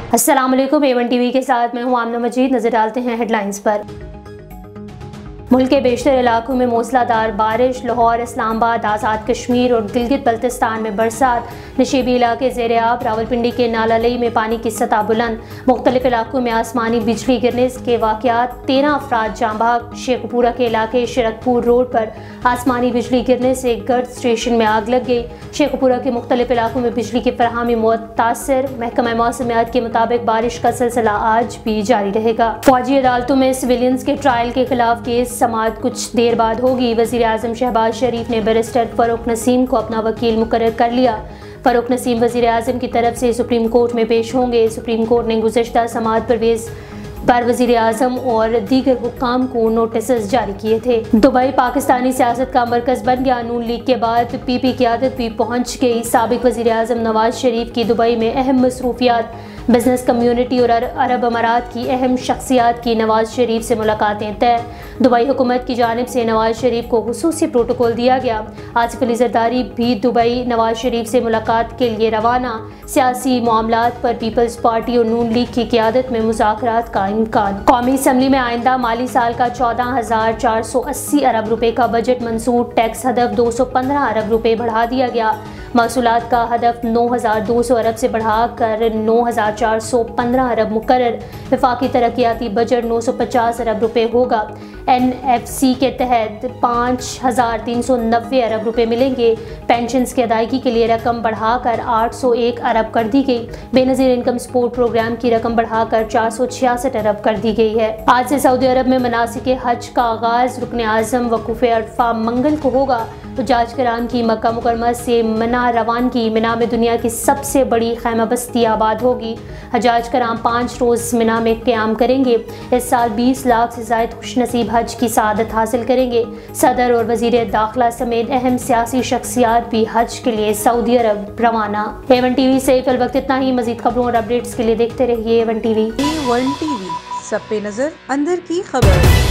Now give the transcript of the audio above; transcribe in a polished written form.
अस्सलाम वालेकुम। A1 TV के साथ मैं हूं आमना मजीद। नजर डालते हैं हेडलाइंस पर। मुल्क के बेशतर इलाकों में मूसलाधार बारिश, लाहौर, इस्लामाबाद, आज़ाद कश्मीर और गिलगित बल्तिस्तान में बरसात, नशीबी इलाके ज़ेर-ए-आब, रावलपिंडी के नालालई में पानी की सतह बुलंद, मुख्तलिफ इलाकों में आसमानी बिजली गिरने के वाक़यात, 13 अफराद जाँ बहक। शेखपुरा के इलाके शिरकपुर रोड पर आसमानी बिजली गिरने से गर्द स्टेशन में आग लग गई। शेखपुरा के मुख्तलिफ इलाकों में बिजली की फराहमी मुतासर। महकमा मौसमियात के मुताबिक बारिश का सिलसिला आज भी जारी रहेगा। फौजी अदालतों में सिविलियंस के ट्रायल के खिलाफ केस समाअत कुछ देर बाद होगी। वज़ीर आज़म शहबाज शरीफ ने बैरिस्टर फ़ारूक नसीम को अपना वकील मुकर्रर कर लिया। फ़ारूक नसीम वज़ीर आज़म की तरफ से सुप्रीम कोर्ट में पेश होंगे। सुप्रीम कोर्ट ने गुज़श्ता समाअत परवेज़ पर वज़ीर आज़म और दीगर हुक्काम को नोटिस जारी किए थे। दुबई पाकिस्तानी सियासत का मरकज़ बन गया। नून लीग के बाद PP क़यादत भी पहुँच गई। साबिक़ वज़ीर आज़म नवाज शरीफ की दुबई में अहम मसरूफियात, बिजनेस कम्यूनिटी और अरब अमारात की अहम शख्सियात की नवाज शरीफ से मुलाकातें तय। दुबई हुकूमत की जानिब से नवाज शरीफ को खुसूसी प्रोटोकॉल दिया गया। आसिफ अली ज़रदारी भी दुबई नवाज शरीफ से मुलाकात के लिए रवाना। सियासी मामलात पर पीपल्स पार्टी और नून लीग की क़यादत में मुज़ाकरात का इम्कान। कौमी असम्बली में आइंदा माली साल का 14,480 अरब रुपए का बजट मंसूर। टैक्स हदफ 215 अरब रुपए बढ़ा दिया गया। महसूलात का हदफ 9,200 अरब से बढ़ाकर 9,415 अरब मुकर्रर। वफाकी तरक्याती बजट 950 अरब रुपए होगा। NFC के तहत 5,390 अरब रुपए मिलेंगे। पेंशन्स की अदायगी के लिए रकम बढ़ाकर 801 अरब कर दी गई। बेनज़ीर इनकम सपोर्ट प्रोग्राम की रकम बढ़ाकर 466 अरब कर दी गई है। आज से सऊदी अरब में मनासिक हज का आगाज़ रुकन आज़म वक़ूफ़ अरफ़ा मंगल को होगा। तो जाज कराम की मक्का मुकरमा से मना रवानगी। मिना में दुनिया की सबसे बड़ी खैमा बस्ती आबाद होगी। हजाज कराम 5 रोज़ मिना में क़याम करेंगे। इस साल 20 लाख से ज़ायद खुशनसीब हज की सआदत हासिल करेंगे। सदर और वज़ीर दाखिला समेत अहम सियासी शख्सियात भी हज के लिए सऊदी अरब रवाना। A1 TV से कल वक्त इतना ही। मज़ीद खबरों और अपडेट्स के लिए देखते रहिए A1 TV। A1 TV, सब पे नज़र, अंदर की खबर।